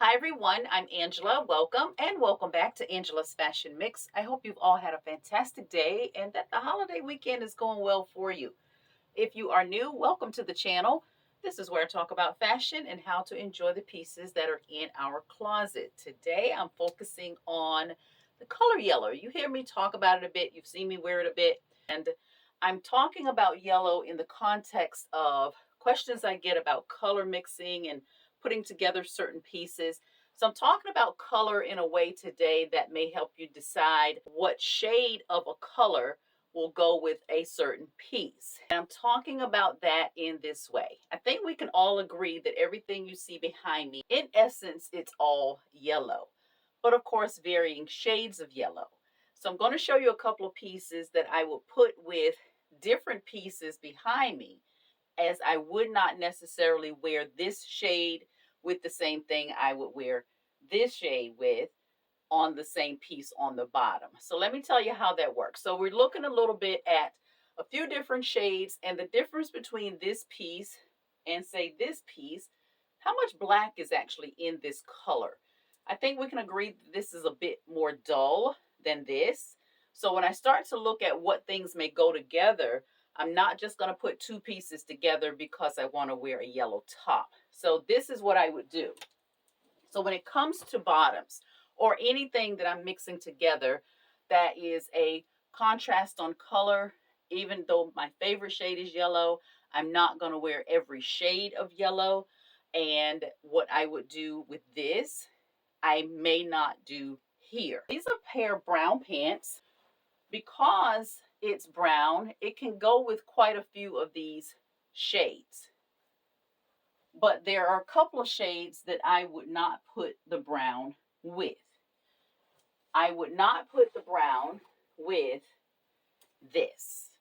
Hi everyone, I'm Angela. Welcome and welcome back to Angela's Fashion Mix. I hope you've all had a fantastic day and that the holiday weekend is going well for you. If you are new, welcome to the channel. This is where I talk about fashion and how to enjoy the pieces that are in our closet. Today I'm focusing on the color yellow. You hear me talk about it a bit, you've seen me wear it a bit, and I'm talking about yellow in the context of questions I get about color mixing and putting together certain pieces. So I'm talking about color in a way today that may help you decide what shade of a color will go with a certain piece. And I'm talking about that in this way. I think we can all agree that everything you see behind me, in essence, it's all yellow, but of course, varying shades of yellow. So I'm going to show you a couple of pieces that I will put with different pieces behind me, as I would not necessarily wear this shade with the same thing I would wear this shade with on the same piece on the bottom. So let me tell you how that works. So we're looking a little bit at a few different shades and the difference between this piece and say this piece, how much black is actually in this color. I think we can agree that this is a bit more dull than this. So when I start to look at what things may go together, I'm not just going to put two pieces together because I want to wear a yellow top. So this is what I would do. So when it comes to bottoms or anything that I'm mixing together that is a contrast on color, even though my favorite shade is yellow, I'm not going to wear every shade of yellow. And what I would do with this, I may not do here. These are a pair of brown pants. Because it's brown, it can go with quite a few of these shades. But there are a couple of shades that I would not put the brown with. I would not put the brown with this.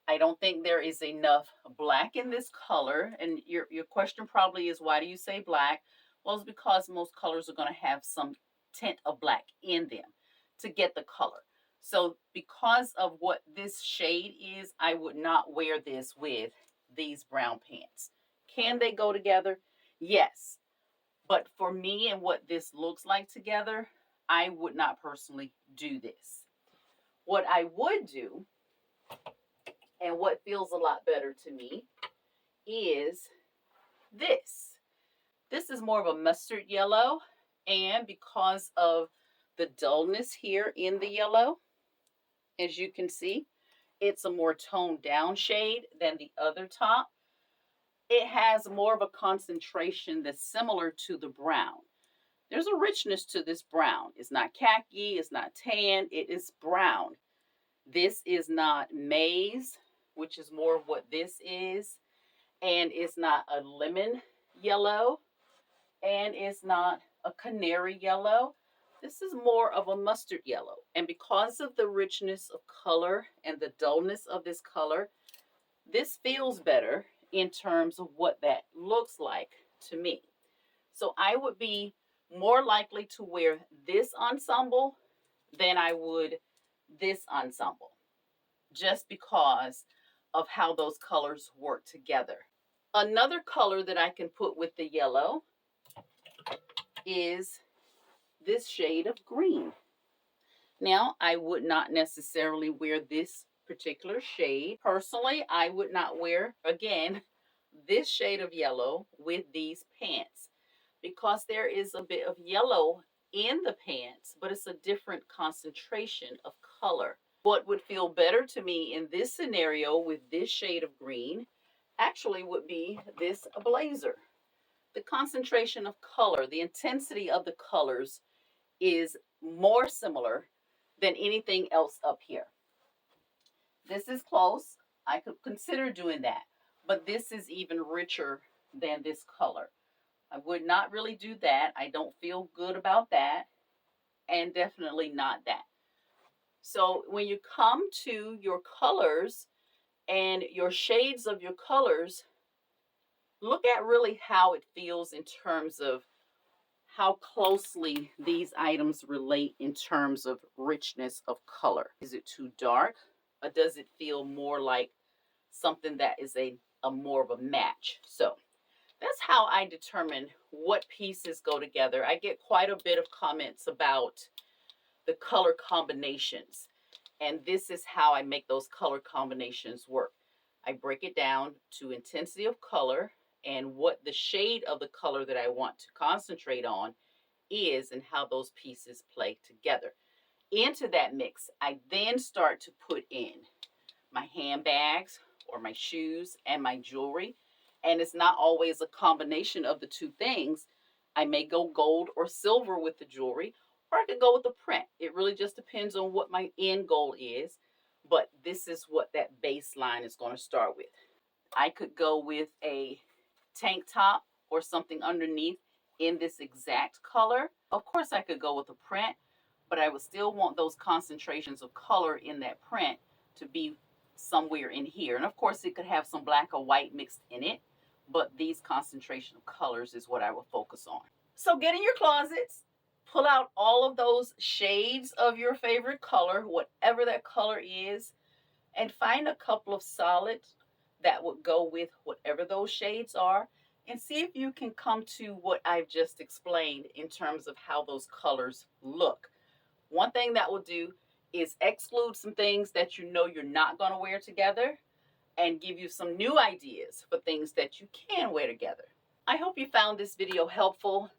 I don't think there is enough black in this color. And your question probably is, why do you say black? Well, it's because most colors are going to have some tint of black in them to get the color. So because of what this shade is, I would not wear this with these brown pants. Can they go together? Yes. But for me and what this looks like together, I would not personally do this. What I would do, and what feels a lot better to me, is this. This is more of a mustard yellow, and because of the dullness here in the yellow, as you can see, it's a more toned down shade than the other top. It has more of a concentration that's similar to the brown. There's a richness to this brown. It's not khaki, it's not tan, it is brown. This is not maize, which is more of what this is, and it's not a lemon yellow, and it's not a canary yellow. This is more of a mustard yellow. And because of the richness of color and the dullness of this color, this feels better in terms of what that looks like to me. So I would be more likely to wear this ensemble than I would this ensemble, just because of how those colors work together. Another color that I can put with the yellow is this shade of green. Now, I would not necessarily wear this particular shade. Personally, I would not wear, again, this shade of yellow with these pants because there is a bit of yellow in the pants, but it's a different concentration of color. What would feel better to me in this scenario with this shade of green actually would be this blazer. The concentration of color, the intensity of the colors is more similar than anything else up here. This is close. I could consider doing that, but this is even richer than this color. I would not really do that. I don't feel good about that, and definitely not that. So when you come to your colors and your shades of your colors, look at really how it feels in terms of how closely these items relate in terms of richness of color. Is it too dark, or does it feel more like something that is a more of a match? So That's how I determine what pieces go together. I get quite a bit of comments about the color combinations, and this is how I make those color combinations work. I break it down to intensity of color and what the shade of the color that I want to concentrate on is and how those pieces play together. Into that mix, I then start to put in my handbags or my shoes and my jewelry. And it's not always a combination of the two things. I may go gold or silver with the jewelry, or I could go with the print. It really just depends on what my end goal is. But this is what that baseline is going to start with. I could go with a tank top or something underneath in this exact color. Of course, I could go with a print, but I would still want those concentrations of color in that print to be somewhere in here. And of course, it could have some black or white mixed in it, but these concentration of colors is what I will focus on. So get in your closets, pull out all of those shades of your favorite color, whatever that color is, and find a couple of solids that would go with whatever those shades are, and see if you can come to what I've just explained in terms of how those colors look. One thing that will do is exclude some things that you know you're not going to wear together and give you some new ideas for things that you can wear together. I hope you found this video helpful.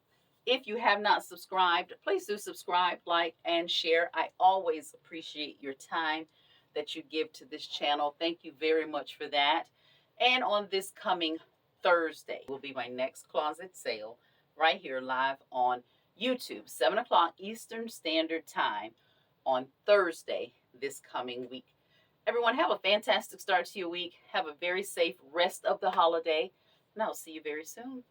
If you have not subscribed, please do subscribe, like, and share. I always appreciate your time that you give to this channel. Thank you very much for that. And on this coming Thursday will be my next closet sale right here live on YouTube, 7 o'clock Eastern Standard Time on Thursday this coming week. Everyone, have a fantastic start to your week. Have a very safe rest of the holiday, and I'll see you very soon.